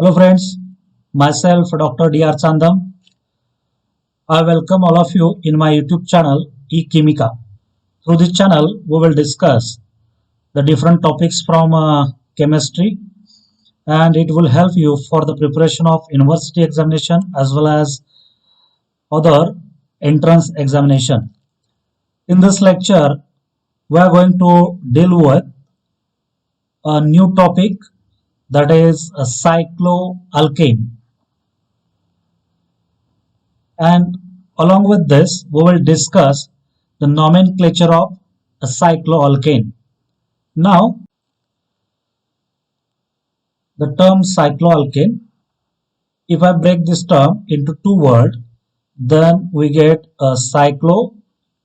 Hello friends, myself Dr. D.R. Chandam. I welcome all of you in my YouTube channel eKimika. Through this channel, we will discuss the different topics from chemistry, and it will help you for the preparation of university examination as well as other entrance examination. In this lecture, we are going to deal with a new topic, that is a cycloalkane. And along with this, we will discuss the nomenclature of a cycloalkane. Now, the term cycloalkane, if I break this term into two words, then we get a cyclo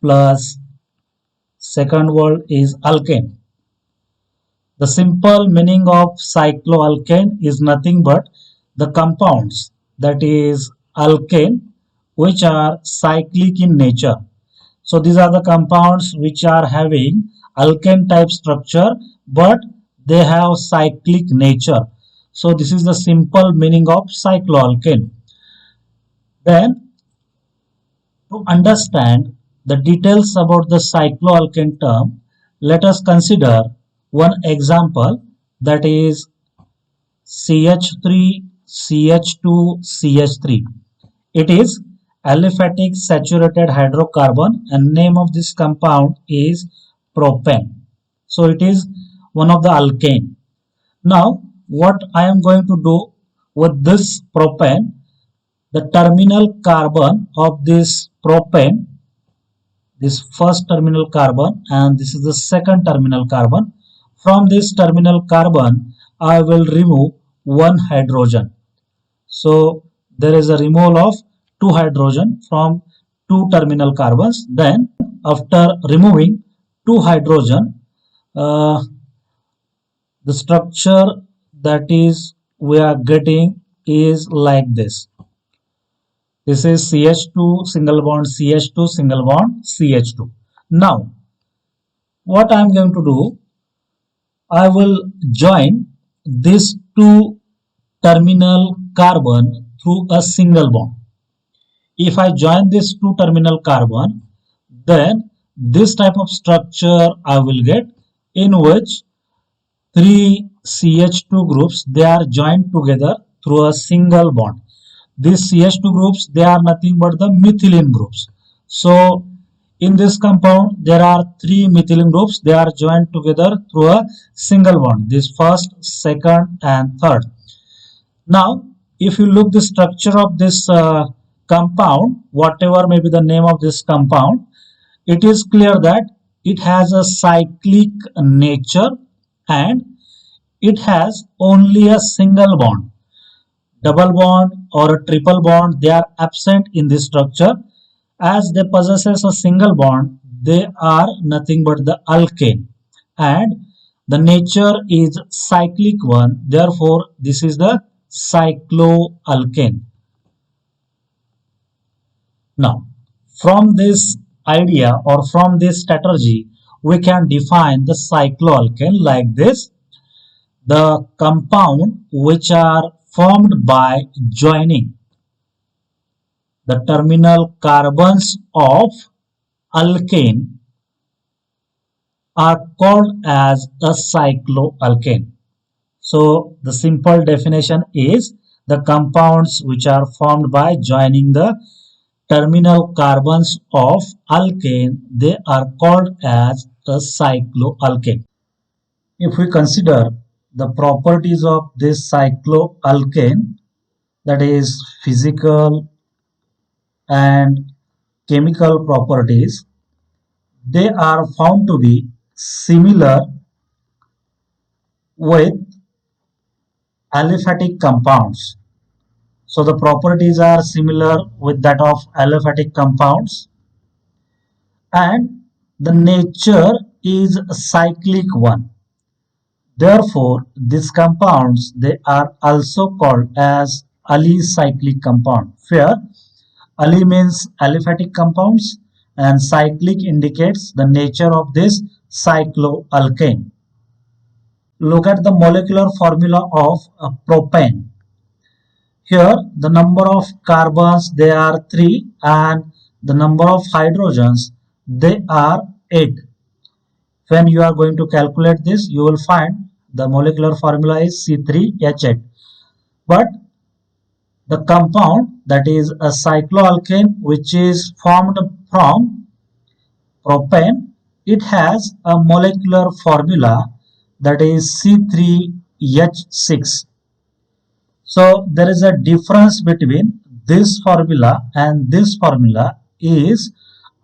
plus second word is alkane. The simple meaning of cycloalkane is nothing but the compounds, that is alkane, which are cyclic in nature. So these are the compounds which are having alkane type structure, but they have cyclic nature. So this is the simple meaning of cycloalkane. Then, to understand the details about the cycloalkane term, let us consider one example, that is CH3, CH2, CH3. It is aliphatic saturated hydrocarbon, and name of this compound is propane. So it is one of the alkane. Now what I am going to do with this propane, the terminal carbon of this propane, this first terminal carbon and this is the second terminal carbon. From this terminal carbon, I will remove one hydrogen. So there is a removal of two hydrogen from two terminal carbons. Then after removing two hydrogen, the structure that is we are getting is like this. This is CH2 single bond CH2 single bond CH2. Now what I am going to do, I will join these two terminal carbon through a single bond. If I join this two terminal carbon, then this type of structure I will get, in which three CH2 groups, they are joined together through a single bond. These CH2 groups, they are nothing but the methylene groups. So in this compound there are three methylene groups, they are joined together through a single bond, this first, second and third. Now if you look the structure of this compound, whatever may be the name of this compound, it is clear that it has a cyclic nature and it has only a single bond. Double bond or a triple bond, they are absent in this structure. As they possess a single bond, they are nothing but the alkane, and the nature is cyclic one, therefore this is the cycloalkane. Now from this idea or from this strategy, we can define the cycloalkane like this: the compound which are formed by joining the terminal carbons of alkane are called as a cycloalkane. So the simple definition is the compounds which are formed by joining the terminal carbons of alkane, they are called as a cycloalkane. If we consider the properties of this cycloalkane, that is physical and chemical properties, they are found to be similar with aliphatic compounds. So the properties are similar with that of aliphatic compounds, and the nature is a cyclic one. Therefore, these compounds, they are also called as alicyclic compound, where ali means aliphatic compounds and cyclic indicates the nature of this cycloalkane. Look at the molecular formula of propane. Here the number of carbons they are 3 and the number of hydrogens they are 8. When you are going to calculate this, you will find the molecular formula is C3H8. But the compound that is a cycloalkane which is formed from propane, it has a molecular formula that is C3H6. So there is a difference between this formula and this formula is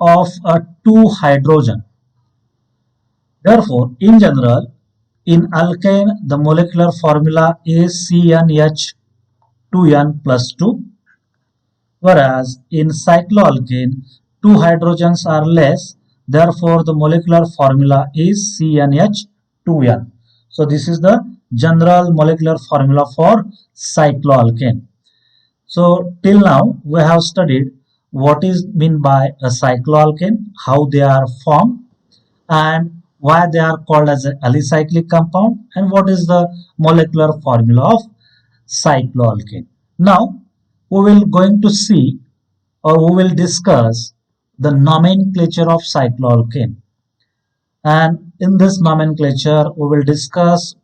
of a 2 hydrogen. Therefore, in general, in alkane, the molecular formula is CnH2n plus 2, whereas in cycloalkane, 2 hydrogens are less, therefore the molecular formula is CnH2n. So this is the general molecular formula for cycloalkane. So till now we have studied what is meant by a cycloalkane, how they are formed, and why they are called as an alicyclic compound, and what is the molecular formula of cycloalkane. Now we will going to see or we will discuss the nomenclature of cycloalkane, and in this nomenclature we will discuss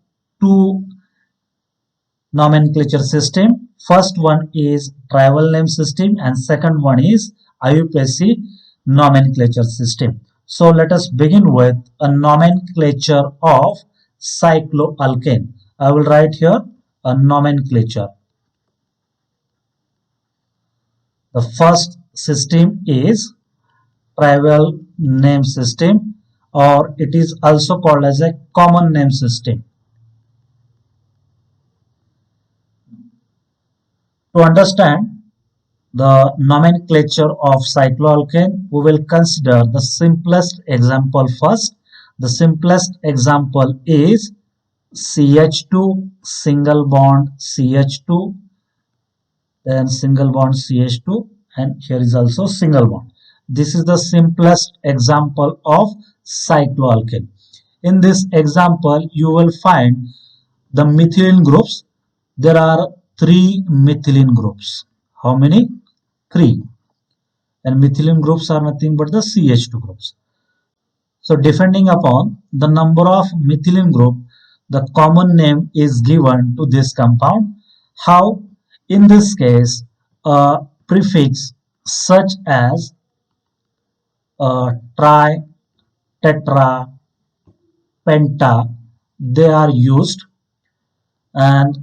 two nomenclature system. First one is tribal name system and second one is IUPAC nomenclature system. So let us begin with a nomenclature of cycloalkane. I will write here a nomenclature. The first system is tribal name system, or it is also called as a common name system. To understand the nomenclature of cycloalkane, we will consider the simplest example first. The simplest example is CH2 single bond CH2, then single bond CH2, and here is also single bond. This is the simplest example of cycloalkane. In this example, you will find the methylene groups. There are 3 methylene groups. How many? 3. And methylene groups are nothing but the CH2 groups. So depending upon the number of methylene group, the common name is given to this compound. How? In this case, a prefix such as tri, tetra, penta, they are used, and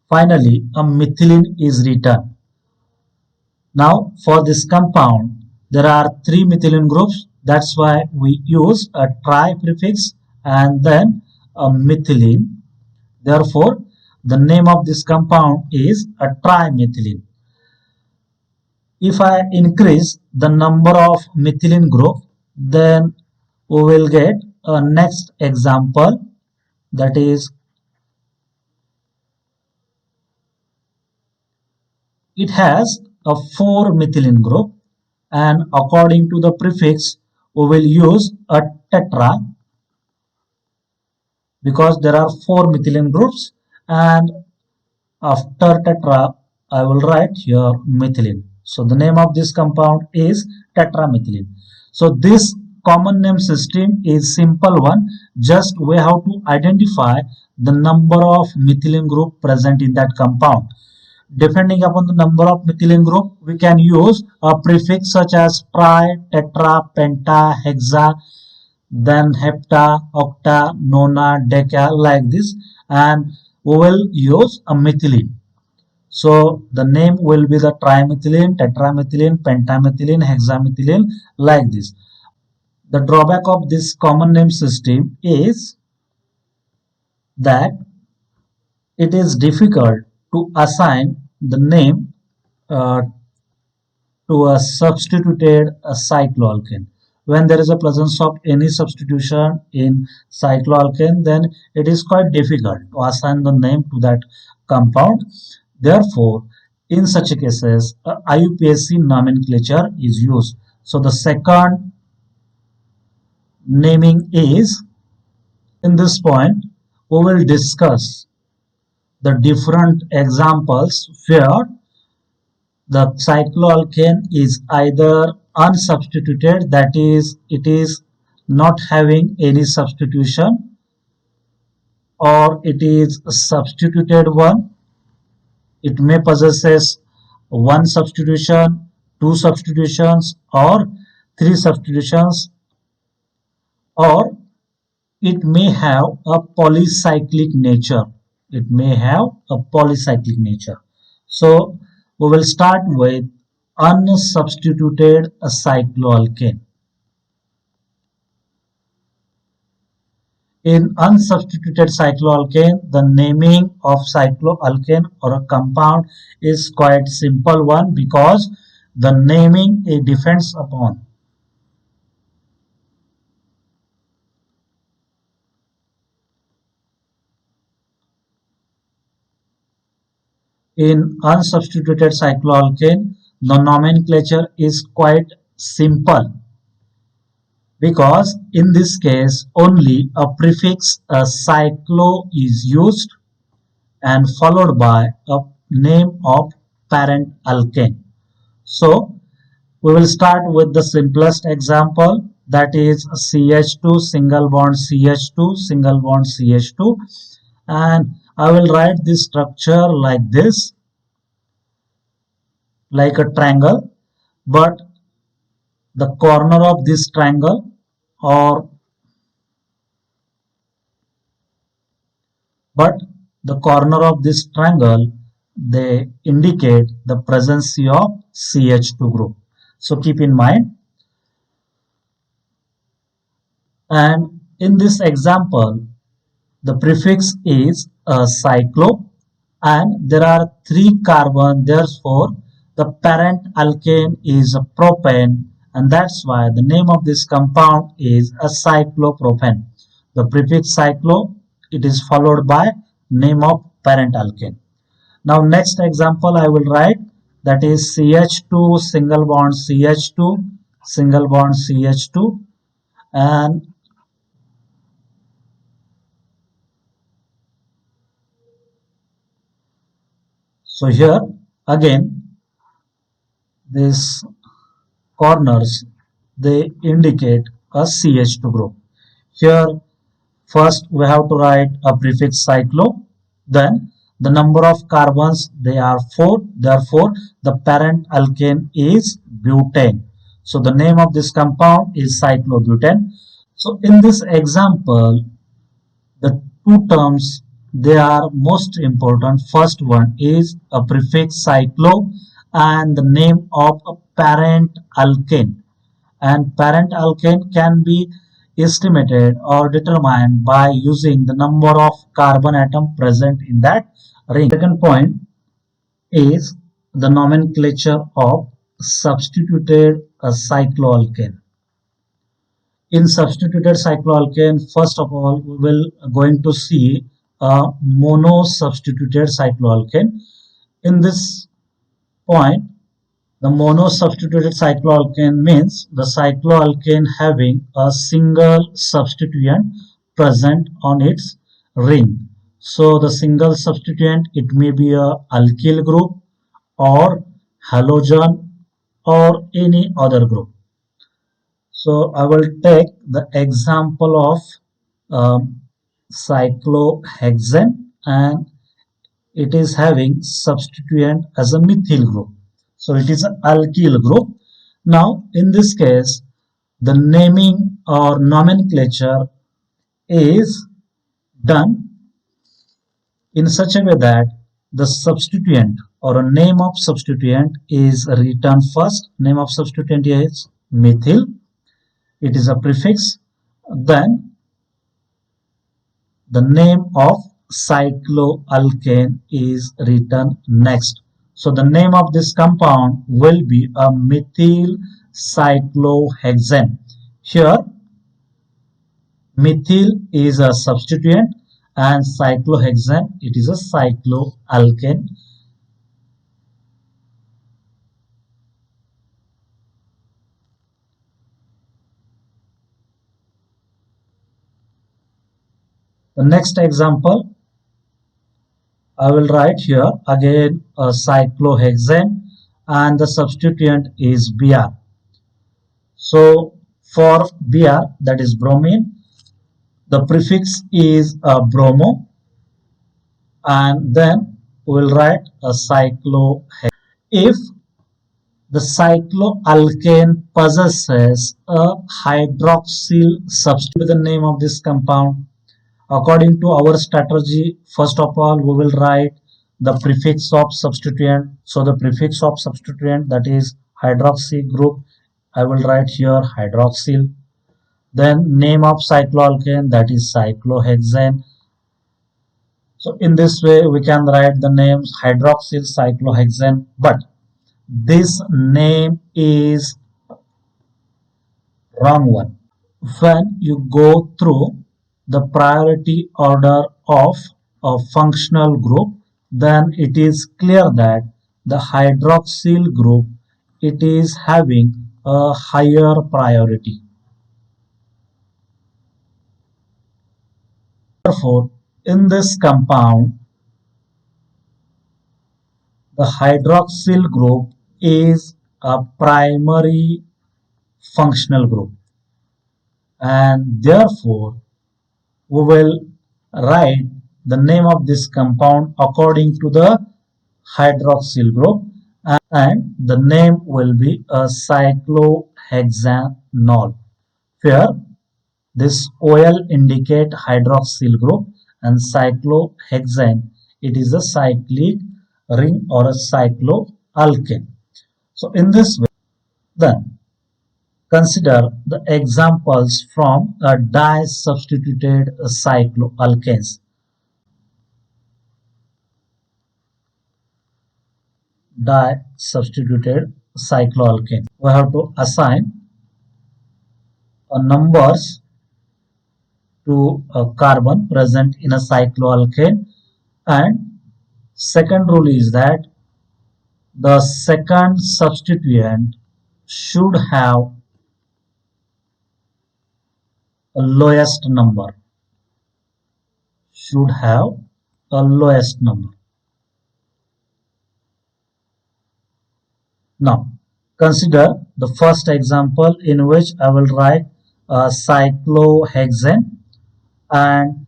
finally a methylene is written. Now for this compound, there are 3 methylene groups. That's why we use a tri prefix and then a methylene. Therefore, the name of this compound is a trimethylene. If I increase the number of methylene group, then we will get a next example, that is it has a 4 methylene group, and according to the prefix we will use a tetra because there are 4 methylene groups, and after tetra I will write here methylene. So the name of this compound is tetramethylene. So this common name system is simple one. Just we have to identify the number of methylene group present in that compound. Depending upon the number of methylene group, we can use a prefix such as tri, tetra, penta, hexa, then hepta, octa, nona, deca, like this, and we will use a methylene. So the name will be the trimethylene, tetramethylene, pentamethylene, hexamethylene, like this. The drawback of this common name system is that it is difficult to assign the name uh, to a substituted cycloalkane. When there is a presence of any substitution in cycloalkane, then it is quite difficult to assign the name to that compound. Therefore, in such cases, IUPAC nomenclature is used. So the second naming is, in this point, we will discuss the different examples where the cycloalkane is either unsubstituted, that is, it is not having any substitution, or it is a substituted one. It may possesses one substitution, two substitutions, or three substitutions, or it may have a polycyclic nature. It may have a polycyclic nature. So we will start with unsubstituted cycloalkane. In unsubstituted cycloalkane, the naming of cycloalkane or a compound is quite simple one, because the naming it depends upon in unsubstituted cycloalkane, the nomenclature is quite simple, because in this case only a prefix cyclo is used and followed by a name of parent alkane. So we will start with the simplest example, that is CH2 single bond CH2 single bond CH2, and I will write this structure like this, like a triangle, but the corner of this triangle, or but the corner of this triangle, they indicate the presence of CH2 group. So keep in mind. And in this example, the prefix is cyclo, and there are three carbon. Therefore, the parent alkane is a propane, and that's why the name of this compound is a cyclopropane. The prefix cyclo, it is followed by name of parent alkane. Now next example I will write, that is CH2 single bond CH2 single bond CH2, and so here again these corners, they indicate a CH2 group. Here first we have to write a prefix cyclo, then the number of carbons, they are 4, therefore the parent alkane is butane. So the name of this compound is cyclobutane. So in this example, the two terms, they are most important. First one is a prefix cyclo and the name of a parent alkane. And parent alkane can be estimated or determined by using the number of carbon atom present in that ring. Second point is the nomenclature of substituted cycloalkane. In substituted cycloalkane, first of all, we will going to see a mono-substituted cycloalkane. In this point, the mono-substituted cycloalkane means the cycloalkane having a single substituent present on its ring. So the single substituent, it may be a alkyl group or halogen or any other group. So I will take the example of cyclohexane, and it is having substituent as a methyl group. So it is an alkyl group. Now in this case, the naming or nomenclature is done in such a way that the substituent or a name of substituent is written first. Name of substituent is methyl. It is a prefix. Then the name of cycloalkane is written next. So the name of this compound will be a methyl cyclohexane. Here methyl is a substituent and cyclohexane, it is a cycloalkane. The next example I will write here again a cyclohexane and the substituent is Br. So for Br, that is bromine, the prefix is bromo, and then we will write a cyclohexane. If the cycloalkane possesses a hydroxyl substituent with the name of this compound, according to our strategy, first of all, we will write the prefix of substituent. So the prefix of substituent, that is hydroxy group, I will write here hydroxyl. Then name of cycloalkane, that is cyclohexane. So in this way, we can write the names hydroxyl cyclohexane, but this name is wrong one. When you go through the priority order of a functional group, then it is clear that the hydroxyl group, it is having a higher priority. Therefore, in this compound, the hydroxyl group is a primary functional group, and therefore we will write the name of this compound according to the hydroxyl group, and the name will be a cyclohexanol, where this OL indicate hydroxyl group and cyclohexane, it is a cyclic ring or a cycloalkane. So in this way, then consider the examples from a di-substituted cycloalkanes. Di-substituted cycloalkane. We have to assign numbers to a carbon present in a cycloalkane, and second rule is that the second substituent should have a lowest number. Should have a lowest number. Now, consider the first example in which I will write a cyclohexane and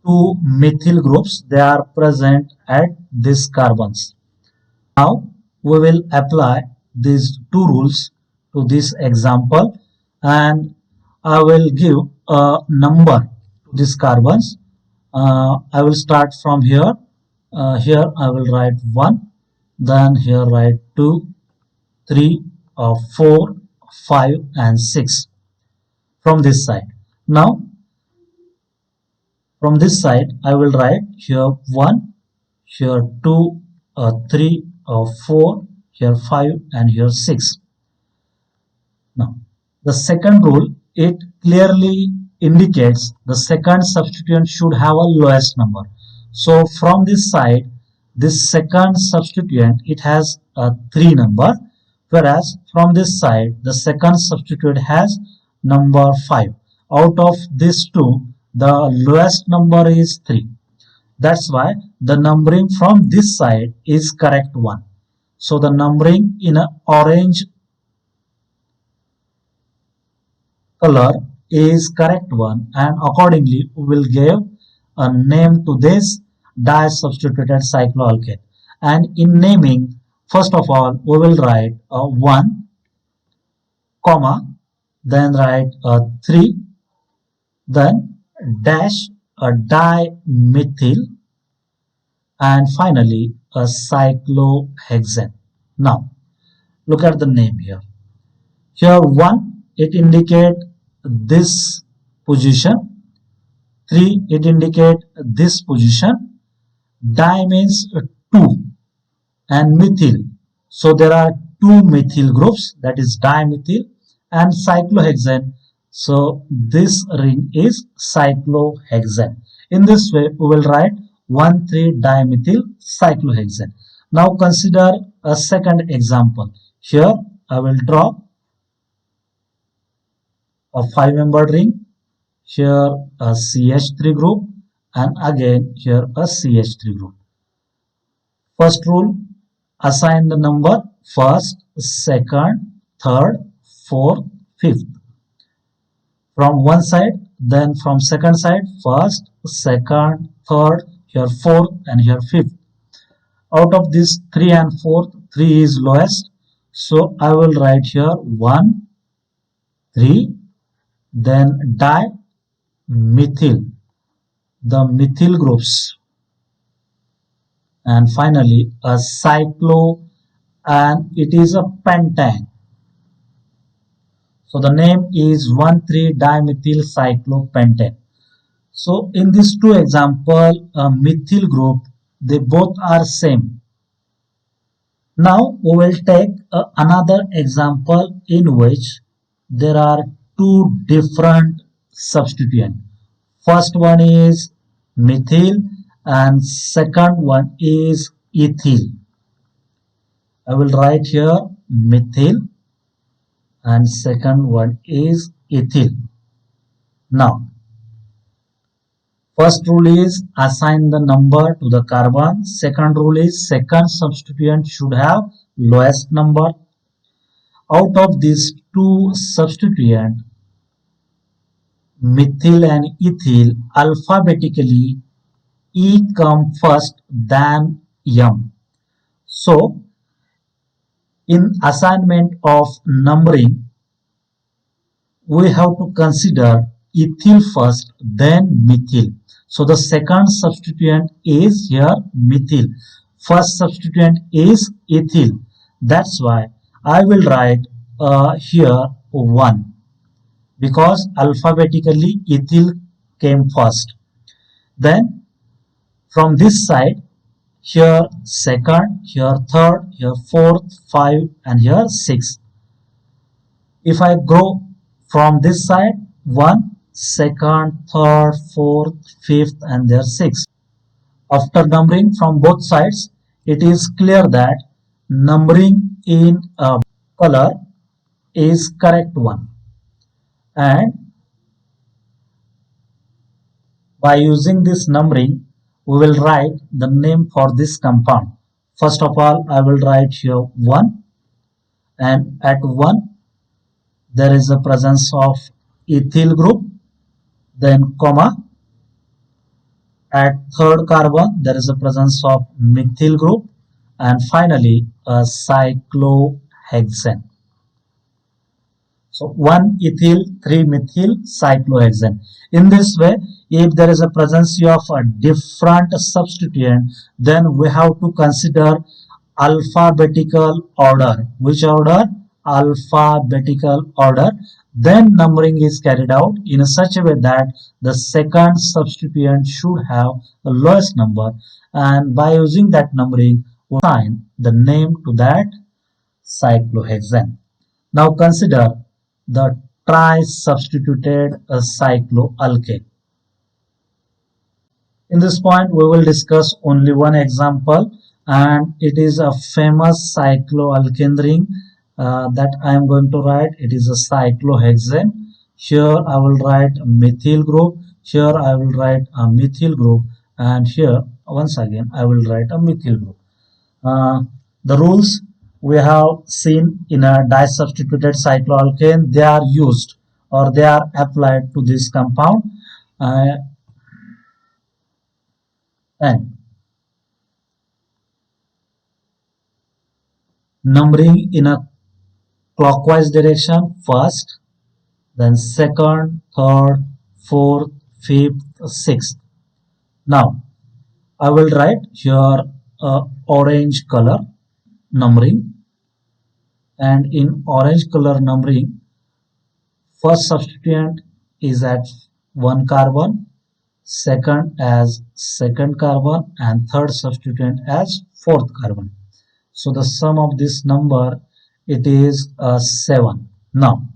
two methyl groups, they are present at these carbons. Now, we will apply these two rules to this example, and I will give a number to these carbons. I will start from here. Here I will write 1, then here write 2, 3, 4, 5 and 6 from this side. Now from this side I will write here 1, here 2, 3, 4, here 5 and here 6. Now the second rule, it clearly indicates the second substituent should have a lowest number. So from this side, this second substituent, it has a 3 number, whereas from this side the second substituent has number 5. Out of these two, the lowest number is 3. That's why the numbering from this side is correct one. So the numbering in an orange color is correct one, and accordingly we will give a name to this di-substituted cycloalkane. And in naming, first of all we will write a 1 comma, then write a 3, then dash a dimethyl, and finally a cyclohexane. Now look at the name here. Here 1, it indicate this position, 3, it indicate this position, di means 2, and methyl, so there are two methyl groups, that is dimethyl, and cyclohexane, so this ring is cyclohexane. In this way we will write 1,3-dimethyl cyclohexane. Now consider a second example. Here I will draw a 5-membered ring, here a CH3 group, and again here a CH3 group. First rule, assign the number first, second, third, fourth, fifth. From one side, then from second side, first, second, third, here fourth, and here fifth. Out of this 3 and 4, 3 is lowest. So I will write here 1, 3, then dimethyl, the methyl groups, and finally a cyclo, and it is a pentane. So the name is 1,3-dimethyl cyclopentane. So in these two example, a methyl group, they both are same. Now we will take another example in which there are two different substituents. First one is methyl and second one is ethyl. I will write here methyl and second one is ethyl. Now, first rule is assign the number to the carbon. Second rule is second substituent should have lowest number. Out of these two substituents, methyl and ethyl, alphabetically E come first than M. So, in assignment of numbering, we have to consider ethyl first, then methyl. So the second substituent is here methyl. First substituent is ethyl. That's why I will write here 1 because alphabetically ethyl came first. Then from this side, here second, here third, here fourth, 5 and here 6. If I go from this side, 1, second, third, fourth, fifth and there 6. After numbering from both sides, it is clear that numbering in a color is correct one. And by using this numbering, we will write the name for this compound. First of all, I will write here 1, and at 1 there is a presence of ethyl group, then comma, at third carbon there is a presence of methyl group, and finally a cyclohexane. So 1 ethyl, 3 methyl, cyclohexane. In this way, if there is a presence of a different substituent, then we have to consider alphabetical order. Which order? Alphabetical order. Then numbering is carried out in such a way that the second substituent should have the lowest number, and by using that numbering we assign the name to that cyclohexane. Now consider the tri-substituted cycloalkane. In this point we will discuss only one example, and it is a famous cycloalkane ring that I am going to write. It is a cyclohexane. Here I will write a methyl group, here I will write a methyl group, and here once again I will write a methyl group. The rules we have seen in a disubstituted cycloalkane, they are used or they are applied to this compound, and numbering in a clockwise direction first, then second, third, fourth, fifth, sixth. Now I will write here orange color numbering, and in orange color numbering, first substituent is at 1 carbon, second as second carbon, and third substituent as fourth carbon. So the sum of this number, it is 7. Now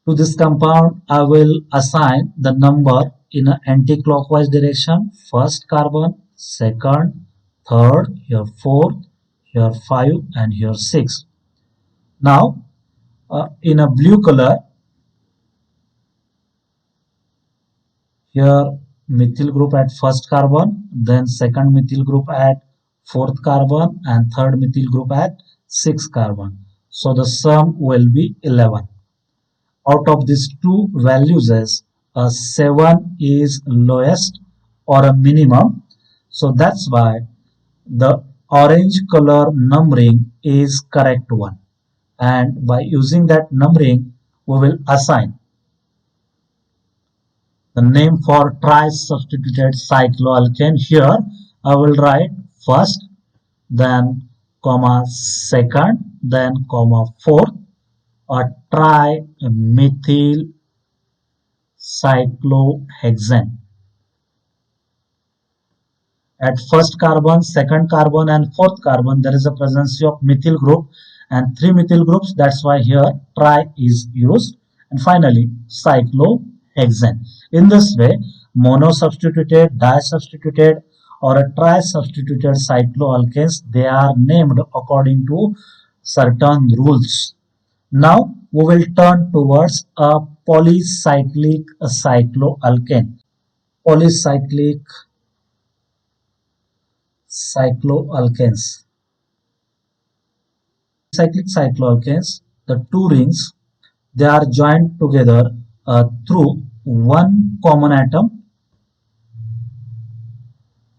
to this compound I will assign the number in an anti-clockwise direction. First carbon, second, third, here fourth, here 5 and here 6. Now in a blue color, here methyl group at first carbon, then second methyl group at fourth carbon, and third methyl group at sixth carbon. So the sum will be 11. Out of these two values, a 7 is lowest or a minimum. So that's why the orange color numbering is correct one. And by using that numbering, we will assign the name for tri-substituted cycloalkane. Here I will write first, then comma second, then comma fourth, a trimethyl cyclohexane. At first carbon, second carbon, and fourth carbon, there is a presence of methyl group and three methyl groups. That's why here tri is used. And finally, cyclohexane. In this way, mono-substituted, di-substituted, or a tri-substituted cycloalkanes, they are named according to certain rules. Now, we will turn towards a polycyclic cycloalkane. Polycyclic cycloalkanes. Cyclic cycloalkanes, the two rings, they are joined together through one common atom,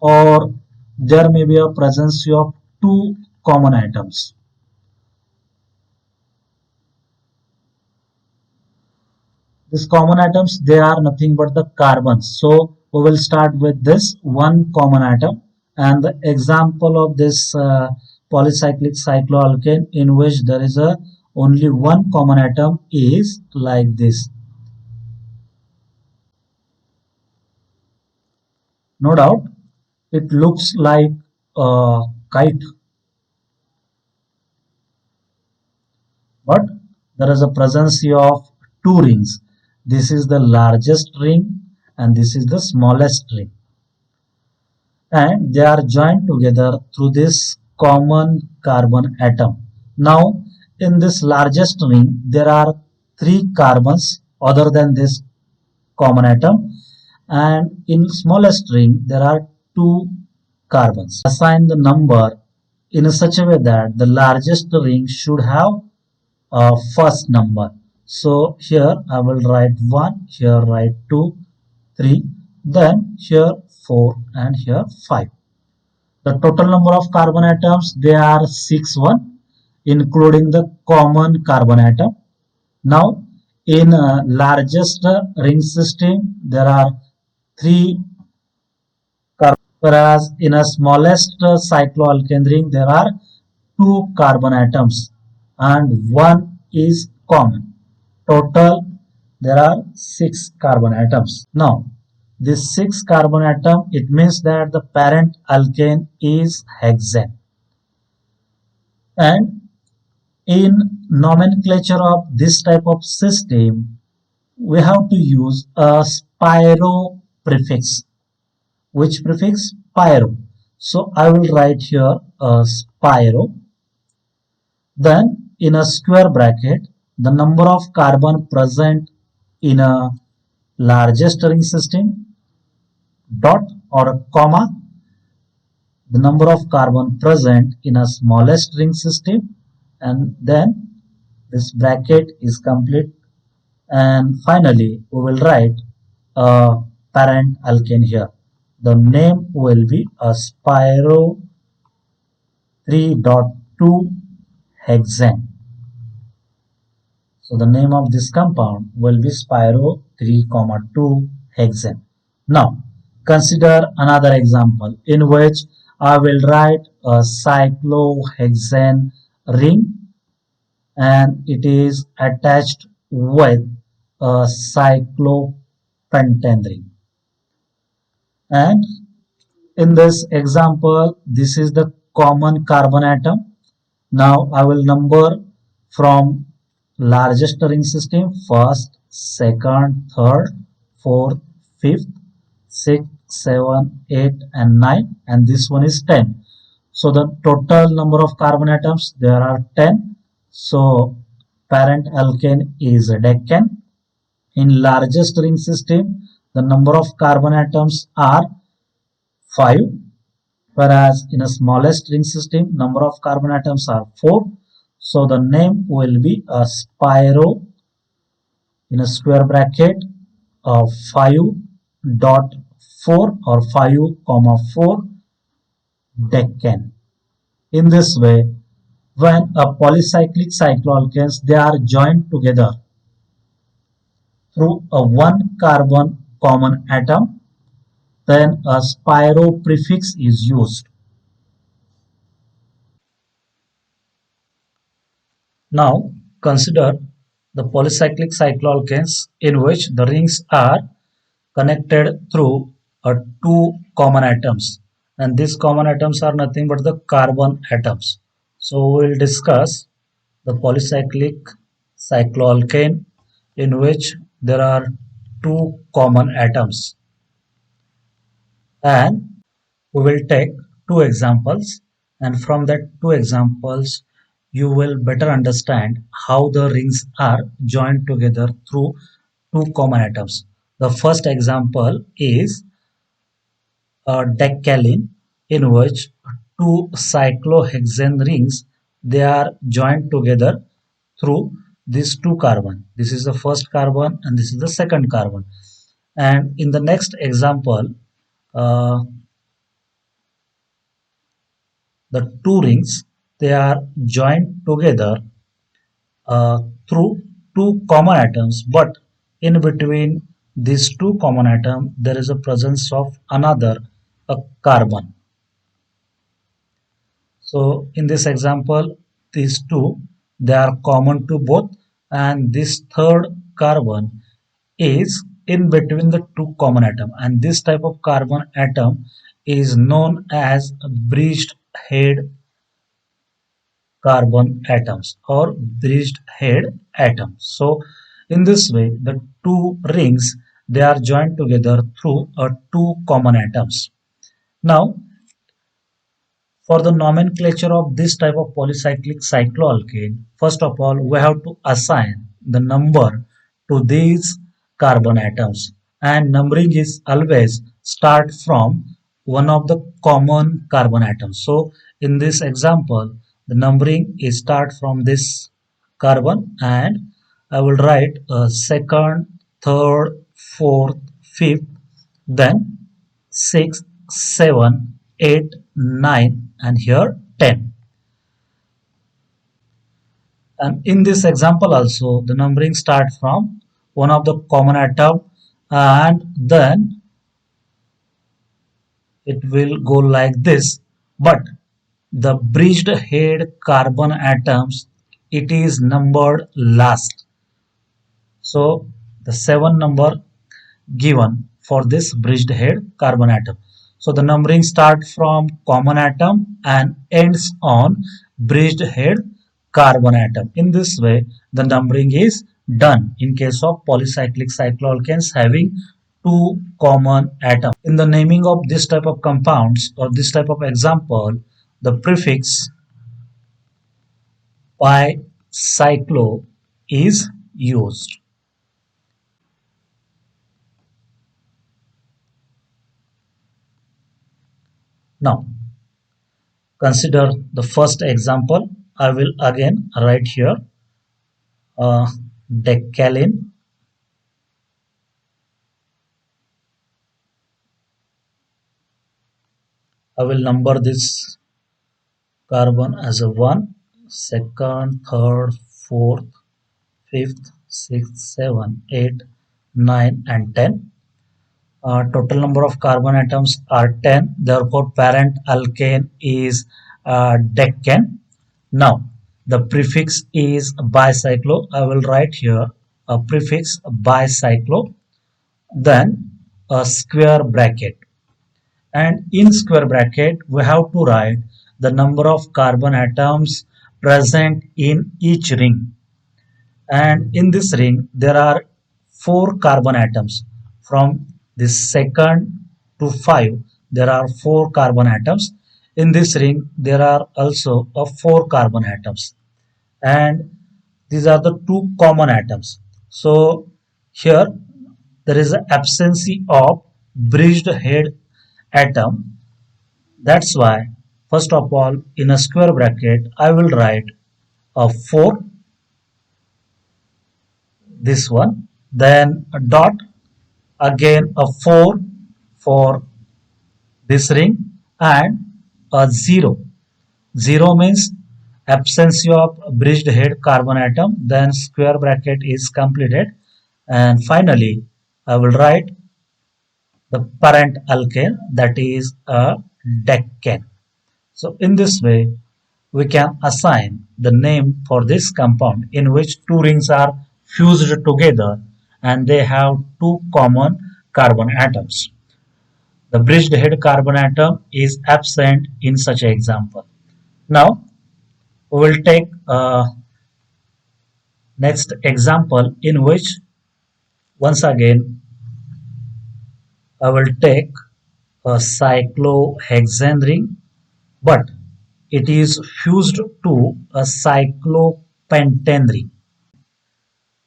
or there may be a presence of two common atoms. These common atoms, they are nothing but the carbons. So we will start with this one common atom, and the example of this polycyclic cycloalkane in which there is a only one common atom is like this. No doubt, it looks like a kite, but there is a presence of two rings. This is the largest ring and this is the smallest ring, and they are joined together through this common carbon atom. Now in this largest ring there are three carbons other than this common atom, and in smallest ring there are two carbons. Assign the number in such a way that the largest ring should have a first number. So here I will write 1, here write 2, 3, then here 4 and here 5. The total number of carbon atoms, they are 61, including the common carbon atom. Now in largest ring system there are 3 carbon, whereas in a smallest cycloalkane ring there are 2 carbon atoms and 1 is common. Total there are 6 carbon atoms. Now this 6 carbon atom, it means that the parent alkane is hexane. And in nomenclature of this type of system, we have to use a spiro prefix. Which prefix? Pyro. So I will write here a spiro. Then in a square bracket, the number of carbon present in a largest ring system, dot or a comma, the number of carbon present in a smallest ring system, and then this bracket is complete, and finally we will write a parent alkane here. The name will be a spiro 3.2 hexane. So the name of this compound will be spiro 3,2 hexane. Now consider another example in which I will write a cyclohexane ring and it is attached with a cyclopentane ring. And in this example, this is the common carbon atom. Now I will number from largest ring system: first, second, third, fourth, fifth, sixth, 7, 8 and 9, and this one is 10. So the total number of carbon atoms, there are 10. So parent alkane is a decane. In largest ring system the number of carbon atoms are 5, whereas in a smallest ring system number of carbon atoms are 4. So the name will be a spiro in a square bracket of 5.4 or 5,4 decan. In this way, when a polycyclic cycloalkanes they are joined together through a one carbon common atom, then a spiro prefix is used. Now consider the polycyclic cycloalkanes in which the rings are connected through two common atoms, and these common atoms are nothing but the carbon atoms. So we will discuss the polycyclic cycloalkane in which there are two common atoms, and we will take two examples, and from that two examples you will better understand how the rings are joined together through two common atoms. The first example is decalin, in which two cyclohexane rings they are joined together through these two carbon. This is the first carbon and this is the second carbon. And in the next example, uh, the two rings they are joined together uh, through two common atoms, but in between these two common atoms there is a presence of another a carbon. So in this example, these two they are common to both, and this third carbon is in between the two common atom, and this type of carbon atom is known as bridged head carbon atoms or bridged head atoms. So in this way, the two rings they are joined together through two common atoms. Now for the nomenclature of this type of polycyclic cycloalkane, first of all, we have to assign the number to these carbon atoms, and numbering is always start from one of the common carbon atoms. So in this example, the numbering is start from this carbon, and I will write second, third, fourth, fifth, then 6, 7, 8, 9, and here 10. And in this example also the numbering start from one of the common atom, and then it will go like this. But the bridged head carbon atoms it is numbered last. So the 7 number given for this bridged head carbon atom. So the numbering starts from common atom and ends on bridged head carbon atom. In this way, the numbering is done in case of polycyclic cycloalkanes having two common atoms. In the naming of this type of compounds or this type of example, the prefix pi-cyclo is used. Now, consider the first example. I will again write here decalin. I will number this carbon as a 1, second, third, fourth, fifth, sixth, 7, 8, 9, and 10. Total number of carbon atoms are 10. Therefore, parent alkane is decan. Now, the prefix is bicyclo. I will write here a prefix bicyclo, then a square bracket. And in square bracket, we have to write the number of carbon atoms present in each ring. And in this ring, there are 4 carbon atoms. From this second to 5, there are 4 carbon atoms. In this ring, there are also 4 carbon atoms. And these are the two common atoms. So here there is an absence of bridged head atom. That's why, first of all, in a square bracket, I will write a 4, this one, then a dot, again a 4 for this ring, and a 0. 0 means absence of bridged head carbon atom, then square bracket is completed, and finally I will write the parent alkane, that is a decane. So in this way we can assign the name for this compound in which two rings are fused together and they have two common carbon atoms. The bridged head carbon atom is absent in such an example. Now we will take a next example in which once again I will take a cyclohexane ring, but it is fused to a cyclopentane ring.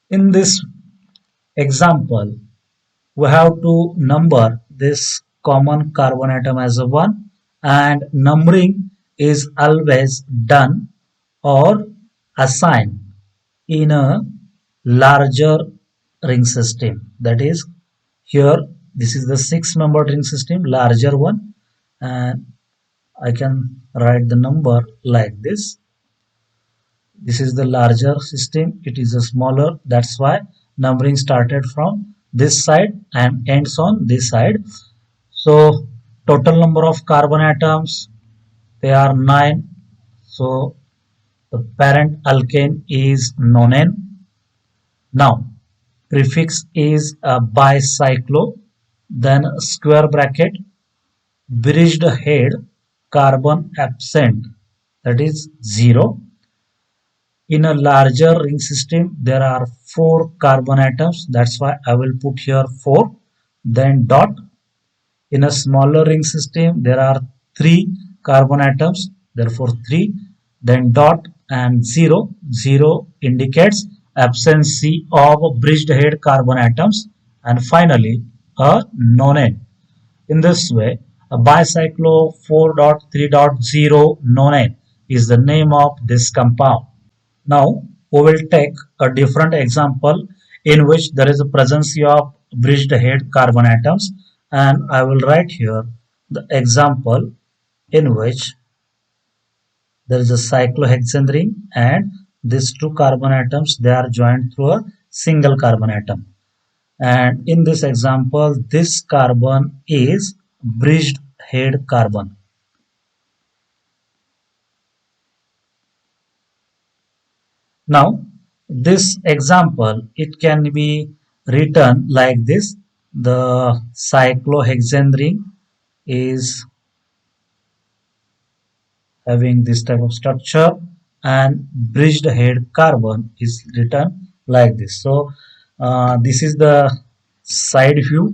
In this example, we have to number this common carbon atom as a 1, and numbering is always done or assigned in a larger ring system. That is, here this is the 6-membered ring system, larger one, and I can write the number like this. This is the larger system, it is a smaller, that's why numbering started from this side and ends on this side. So total number of carbon atoms, they are 9. So the parent alkane is nonane. Now prefix is a bicyclo, then square bracket, bridged head carbon absent, that is 0. In a larger ring system, there are 4 carbon atoms. That's why I will put here 4. Then dot. In a smaller ring system, there are 3 carbon atoms. Therefore 3. Then dot and 0. 0 indicates absence of bridged head carbon atoms. And finally, a nonane. In this way, a bicyclo 4.3.0 nonane is the name of this compound. Now we will take a different example in which there is a presence of bridged head carbon atoms, and I will write here the example in which there is a cyclohexane ring and these two carbon atoms, they are joined through a single carbon atom, and in this example this carbon is bridged head carbon. Now, this example, it can be written like this. The cyclohexane ring is having this type of structure and bridged head carbon is written like this. So, this is the side view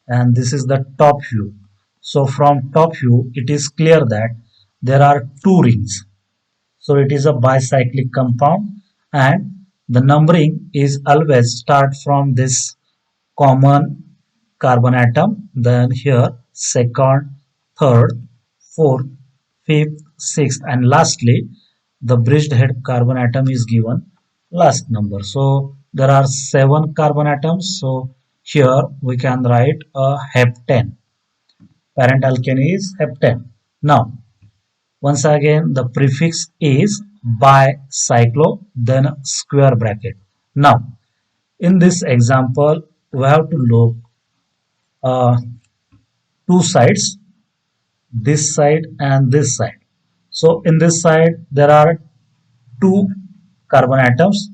and this is the top view. So, from top view, it is clear that there are two rings. So it is a bicyclic compound and the numbering is always start from this common carbon atom, then here second, third, fourth, fifth, sixth, and lastly the bridged head carbon atom is given last number. So there are 7 carbon atoms. So here we can write a heptane. Parent alkane is heptane. Now once again, the prefix is bicyclo, then square bracket. Now, in this example, we have to look uh, two sides, this side and this side. So, in this side, there are 2 carbon atoms,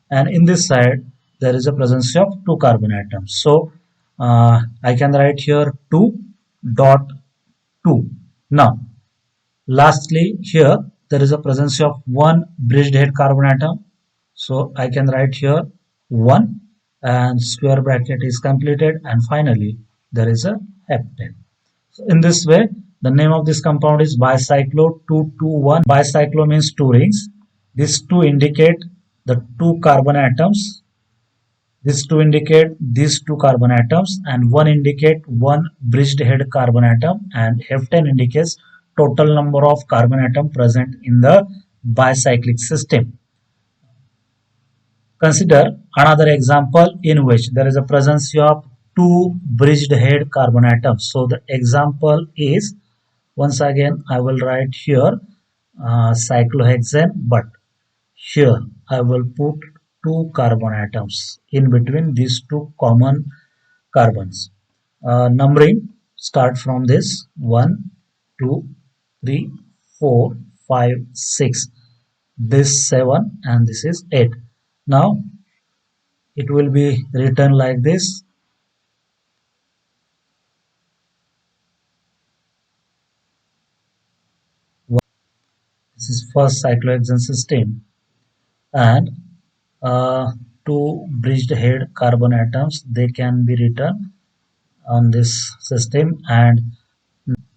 and in this side, there is a presence of 2 carbon atoms. So, I can write here 2.2. Now, lastly, here there is a presence of 1 bridged head carbon atom. So I can write here 1 and square bracket is completed, and finally there is a heptane. So in this way, the name of this compound is bicyclo 221. Bicyclo means 2 rings. These 2 indicate the 2 carbon atoms These two indicate these two carbon atoms, and one indicate one bridged head carbon atom, and F10 indicates total number of carbon atom present in the bicyclic system. Consider another example in which there is a presence of two bridged head carbon atoms. So the example is, once again I will write here cyclohexane, but here I will put two carbon atoms in between these two common carbons. Numbering start from this 1, 2, 3, 4, 5, 6. This 7 and this is 8. Now it will be written like this. This is first cyclohexane system, and two bridged head carbon atoms, they can be written on this system, and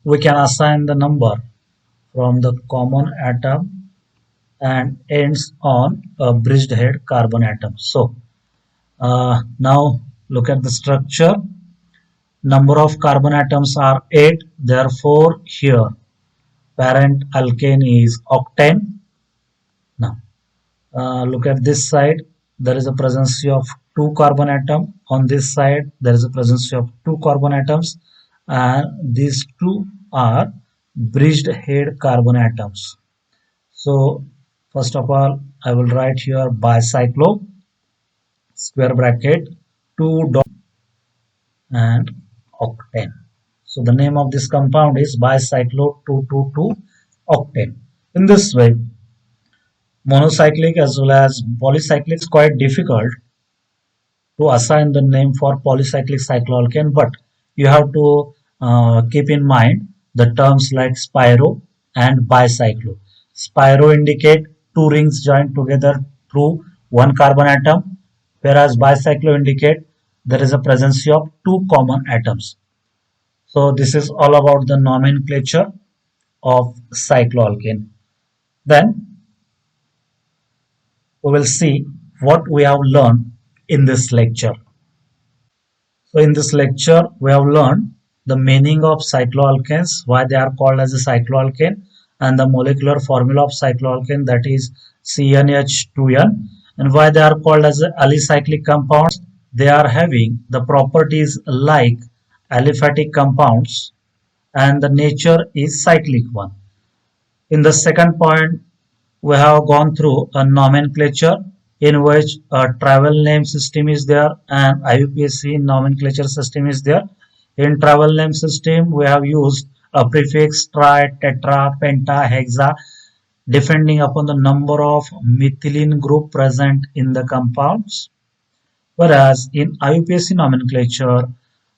we can assign the number from the common atom and ends on a bridged head carbon atom. So now look at the structure. Number of carbon atoms are 8, therefore here parent alkane is octane. Now look at this side, there is a presence of two carbon atom. On this side there is a presence of two carbon atoms, and these two are bridged head carbon atoms. So first of all I will write here bicyclo square bracket 2 dot and octane. So the name of this compound is bicyclo 222 octane. In this way, monocyclic as well as polycyclic is quite difficult to assign the name for polycyclic cycloalkane, but you have to keep in mind the terms like spiro and bicyclo. Spiro indicate two rings joined together through one carbon atom, whereas bicyclo indicate there is a presence of two common atoms. So this is all about the nomenclature of cycloalkane. Then we will see what we have learned in this lecture. So in this lecture, we have learned the meaning of cycloalkanes, why they are called as a cycloalkane, and the molecular formula of cycloalkane, that is CnH2n, and why they are called as alicyclic compounds. They are having the properties like aliphatic compounds, and the nature is cyclic one. In the second point, we have gone through a nomenclature in which a travel name system is there and IUPAC nomenclature system is there. In travel name system, we have used a prefix tri, tetra, penta, hexa, depending upon the number of methylene group present in the compounds. Whereas in IUPAC nomenclature,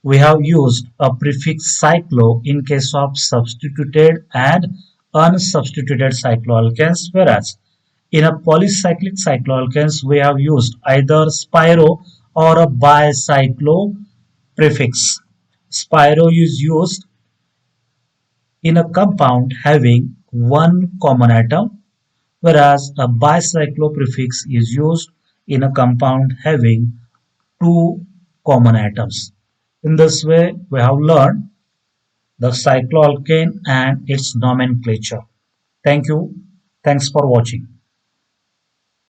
we have used a prefix cyclo in case of substituted and unsubstituted cycloalkanes, whereas in a polycyclic cycloalkanes we have used either spiro or a bicyclo prefix. Spiro is used in a compound having one common atom, whereas a bicyclo prefix is used in a compound having two common atoms. In this way, we have learned the cycloalkane and its nomenclature. Thank you. Thanks for watching.